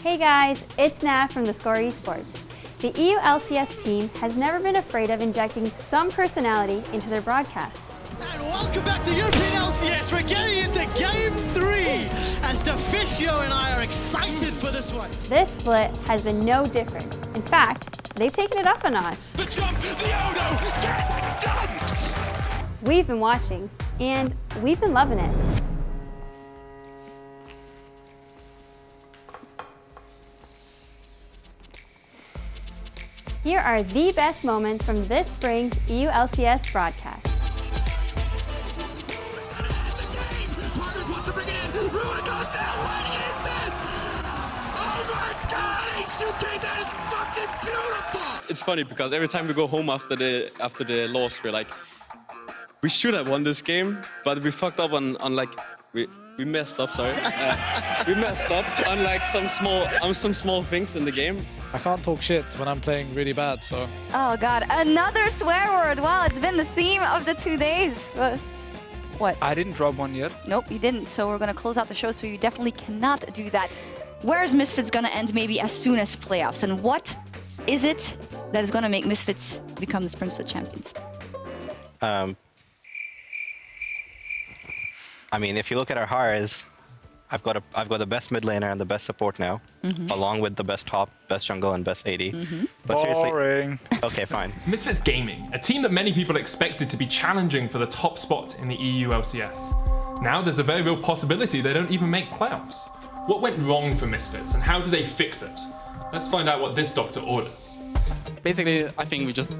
Hey guys, it's Nav from theScore Esports. The EU LCS team has never been afraid of injecting some personality into their broadcast. And welcome back to European LCS. We're getting into Game 3 as theFishio and I are excited for this one. This split has been no different. In fact, they've taken it up a notch. The jump, the Odo, get dunked! We've been watching, and we've been loving it. Here are the best moments from this spring's EU LCS broadcast. It's funny because every time we go home after the loss, we're like, we should have won this game, but we fucked up on like we messed up. Sorry, we messed up on like some small things in the game. I can't talk shit when I'm playing really bad, so. Oh God, another swear word. Wow, it's been the theme of the 2 days. What? I didn't drop one yet. Nope, you didn't. So we're gonna close out the show, so you definitely cannot do that. Where's Misfits gonna end maybe as soon as playoffs? And what is it that is gonna make Misfits become the Spring Split champions? I mean, if you look at our highs, I've got the best mid laner and the best support now, along with the best top, best jungle, and best AD. But Boring. seriously, okay, fine. Misfits Gaming, a team that many people expected to be challenging for the top spot in the EU LCS. Now there's a very real possibility they don't even make playoffs. What went wrong for Misfits and how do they fix it? Let's find out what this doctor orders. Basically, I think we just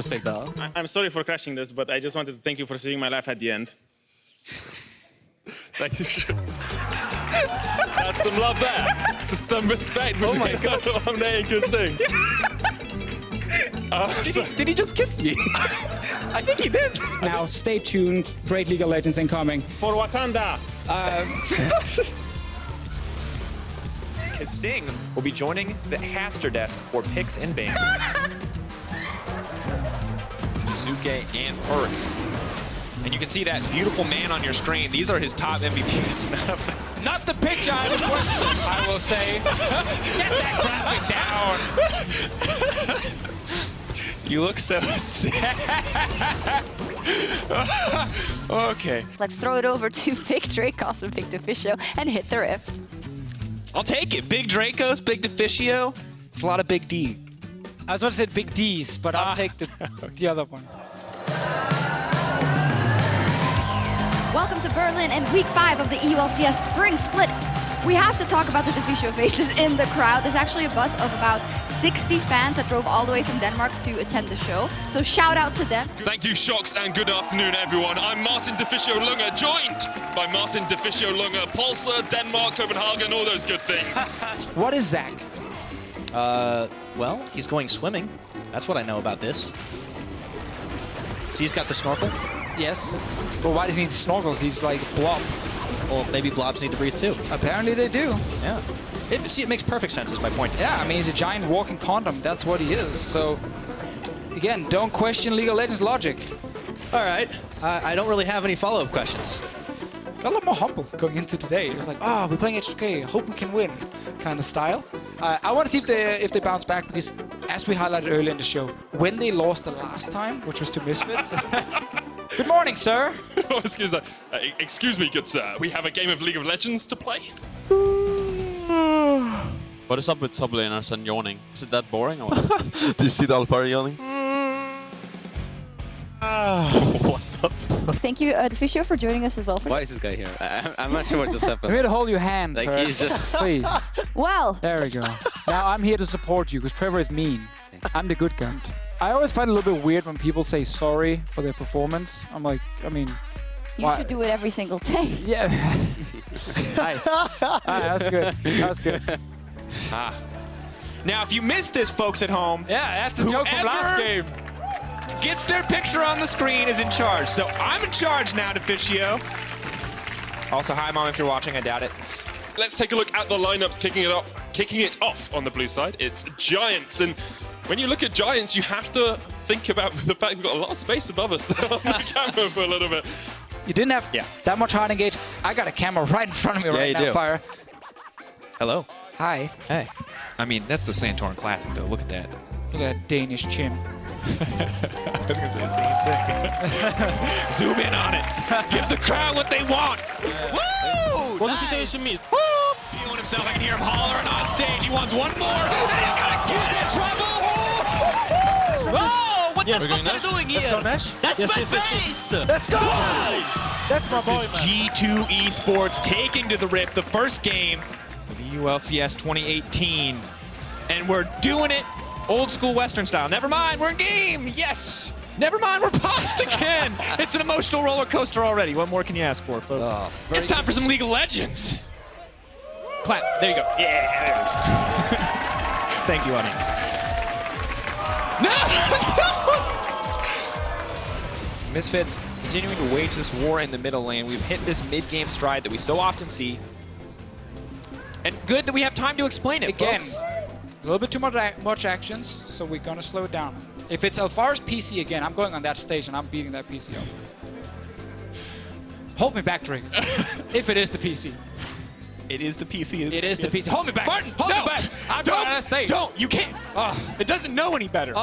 picked up. I'm sorry for crashing this, but I just wanted to thank you for saving my life at the end. Thank you. That's some love there. There's some respect. Oh my god, I'm there and sing. Did he just kiss me? I think he did. Now, stay tuned. Great League of Legends incoming. For Wakanda! Singh will be joining the Haster desk for picks and bans. Zuke and Perks. And you can see that beautiful man on your screen. These are his top MVPs. Not the pitch I was question, I will say. Get that graphic down. You look so sad. Okay. Let's throw it over to Big Dracos and Big theFishio and hit the riff. I'll take it. Big Dracos, Big theFishio. It's a lot of Big D. I was about to say Big D's, but I'll take the other one. Welcome to Berlin and week 5 of the EU LCS Spring Split. We have to talk about the theFishio faces in the crowd. There's actually a bus of about 60 fans that drove all the way from Denmark to attend the show. So shout out to them. Thank you, Shocks, and good afternoon, everyone. I'm Martin theFishio Lunger, joined by Martin theFishio Lunger, Pulsar, Denmark, Copenhagen, all those good things. What is Zach? Well, he's going swimming. That's what I know about this. See, he's got the snorkel. Yes. Well, why does he need snorkels? He's like Blob. Well, maybe blobs need to breathe too. Apparently they do. Yeah. It makes perfect sense is my point. Yeah, I mean, he's a giant walking condom. That's what he is. So, again, don't question League of Legends logic. All right. I don't really have any follow-up questions. Got a lot more humble going into today. It was like, oh, we're playing HK. Hope we can win kind of style. I want to see if they bounce back because, as we highlighted earlier in the show, when they lost the last time, which was to Misfits... Good morning, sir. Oh, excuse me, good sir. We have a game of League of Legends to play. What is up with top laners and yawning? Is it that boring or what? Do you see the Alpari yawning? What the fuck? Thank you, theFishio, for joining us as well. Why is this guy here? I'm not sure what just happened. I'm here to hold your hand, Like Trevor. he's just... Please. Well. There we go. Now I'm here to support you because Trevor is mean. I'm the good guy. I always find it a little bit weird when people say sorry for their performance. I'm like, I mean... You should do it every single day. Yeah. Nice. That's good. That's good. Now, if you missed this, folks at home... Yeah, that's a joke from last game. Gets their picture on the screen is in charge. So I'm in charge now, theFishio. Also, hi, Mom, if you're watching. I doubt it. Let's take a look at the lineups kicking it off on the blue side. It's Giants, and when you look at Giants, you have to think about the fact we've got a lot of space above us on the camera for a little bit. You didn't have that much hard engage. I got a camera right in front of me right now, Fire. Hello. Hi. Hey. I mean, that's the Santorin Classic, though. Look at that. Look at that Danish chin. I was going to say the same thing. Zoom in on it. Give the crowd what they want. Woo! What does he do to me? Feeling himself. I can hear him hollering on stage. He wants one more, and he's going to get in trouble. Oh, what the We're fuck are you doing here? Let's go, Nash. That's my face! Let's go! That's my boy, This is man. G2 Esports taking to the rip the first game of EU LCS 2018. And we're doing it old school Western style. Never mind, we're in game! Yes! Never mind, we're paused again! It's an emotional roller coaster already. What more can you ask for, folks? It's time for some League of Legends! Clap. There you go. Yeah, there it is. Thank you, audience. No! Misfits continuing to wage this war in the middle lane. We've hit this mid-game stride that we so often see. And good that we have time to explain it, Again, folks. a little bit too much actions, so we're gonna slow it down. If it's Alfaro's PC again, I'm going on that stage and I'm beating that PC up. Hold me back, Drake. If it is the PC. It is the PC. It is the PC. Hold me back. Martin, hold no. me back. I'm Don't. going on that stage. Don't. You can't. It doesn't know any better.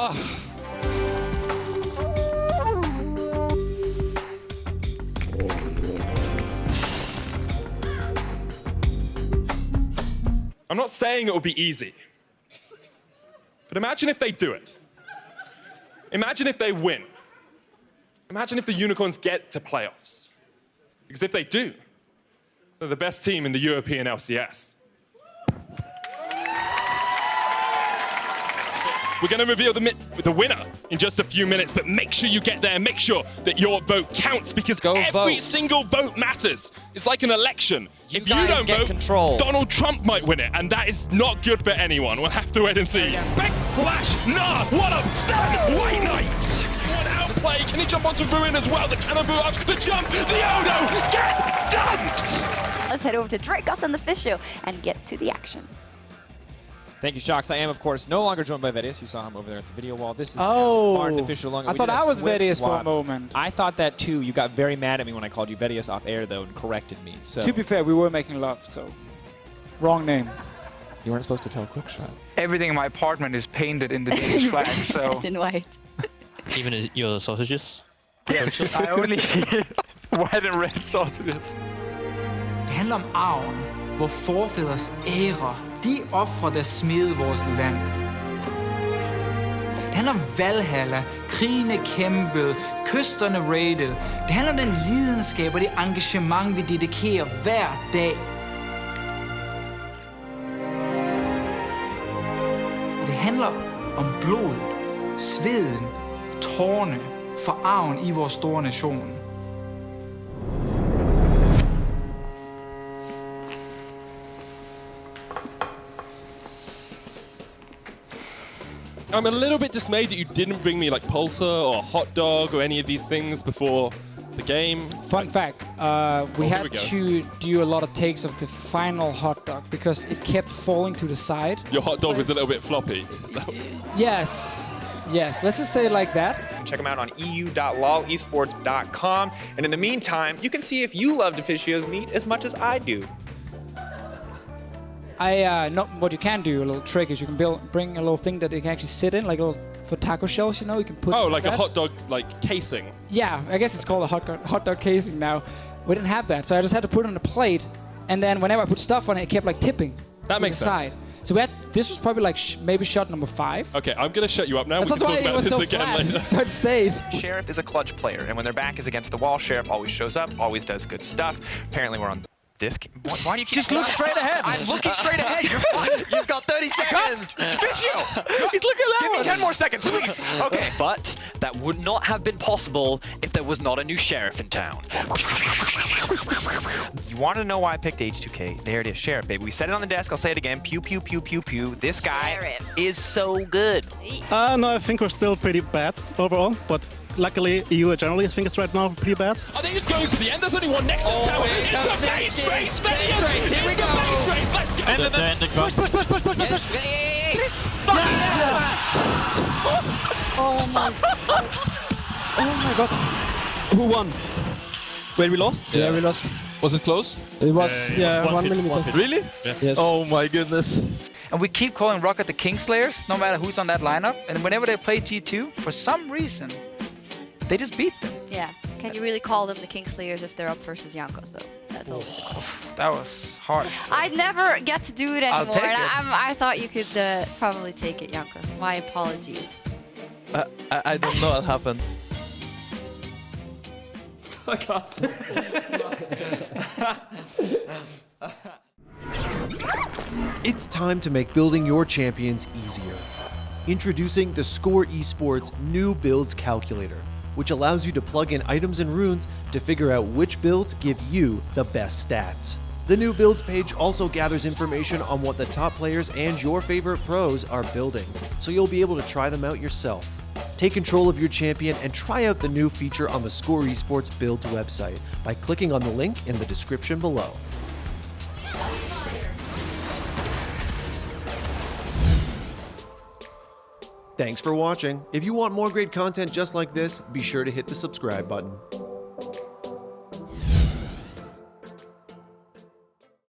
I'm not saying it will be easy. But imagine if they do it. Imagine if they win. Imagine if the Unicorns get to playoffs. Because if they do, they're the best team in the European LCS. We're going to reveal the winner in just a few minutes, but make sure you get there. Make sure that your vote counts, because every single vote matters. It's like an election. If you don't vote, Donald Trump might win it, and that is not good for anyone. We'll have to wait and see. Big Flash, nah, what a stand, White Knight. One outplay, can he jump onto Ruin as well? The cannon barrage, the jump, the Odo, get dunked! Let's head over to Drake, Gus, and the Fish Show and get to the action. Thank you, Shocks. I am, of course, no longer joined by Vedius. You saw him over there at the video wall. This is Martin official longer. I thought I was Vedius for a moment. I thought that too. You got very mad at me when I called you Vedius off air, though, and corrected me. So To be fair, we were making love, so wrong name. You weren't supposed to tell Quickshot. Everything in my apartment is painted in the Danish flag, so. Red and white. Even your sausages? Yes, I only eat white and red sausages. Det handler om arven, hvor forfædres ære, de ofre, der smede vores land. Det handler om Valhalla, krigene kæmpet, kysterne raided. Det handler om den lidenskab og det engagement, vi dedikerer hver dag. Og det handler om blodet, sveden, tårne, for arven i vores store nation. I'm a little bit dismayed that you didn't bring me like pulsar or hot dog or any of these things before the game. Fun fact, we had to do a lot of takes of the final hot dog because it kept falling to the side. Your hot dog was a little bit floppy. Yes, let's just say it like that. Check them out on eu.lolesports.com. And in the meantime, you can see if you love DeFicio's meat as much as I do. What you can do, a little trick, is you can bring a little thing that it can actually sit in, like a little, for taco shells, you know, you can put. Oh, like that. a hot dog, like casing. Yeah, I guess it's called a hot dog casing now. We didn't have that, so I just had to put it on a plate, and then whenever I put stuff on it, it kept like tipping. That makes sense. Side. So this was probably like maybe shot number 5. Okay, I'm gonna shut you up now. That's We can why talk it about was this so again flat. later. So it stayed. Sheriff is a clutch player, and when their back is against the wall, Sheriff always shows up, always does good stuff. Apparently, we're on this. Why do you keep Just look straight ahead. I'm looking straight ahead. You're fine. You've got 30 seconds. Fischio! He's looking at that. Give me 10 more seconds, please. Okay. But that would not have been possible if there was not a new sheriff in town. You want to know why I picked H2K? There it is, Sheriff, baby. We said it on the desk. I'll say it again. Pew, pew, pew, pew, pew. This guy is so good. No, I think we're still pretty bad overall, but luckily EU generally I think it's right now pretty bad. Are they just going for the end? There's only one Nexus tower. It's a base race. Base race, here we It's a go. base race. Let's go. Push. Oh my god. Who won? Wait, we lost? Yeah, we lost. Was it close? It was, yeah, 1 hit, millimeter. 1 hit. Really? Yeah. Yes. Oh my goodness. And we keep calling Rocket the Kingslayers, no matter who's on that lineup. And whenever they play G2, for some reason, they just beat them. Yeah. Can you really call them the Kingslayers if they're up versus Jankos, though? That's all. That was hard. I'd never get to do it anymore. I'll take it. And I thought you could probably take it, Jankos. My apologies. I don't know what happened. I can't. It's time to make building your champions easier. Introducing theScore Esports new builds calculator, which allows you to plug in items and runes to figure out which builds give you the best stats. The new builds page also gathers information on what the top players and your favorite pros are building, so you'll be able to try them out yourself. Take control of your champion and try out the new feature on the theScore Esports Builds website by clicking on the link in the description below. Thanks for watching. If you want more great content just like this, be sure to hit the subscribe button.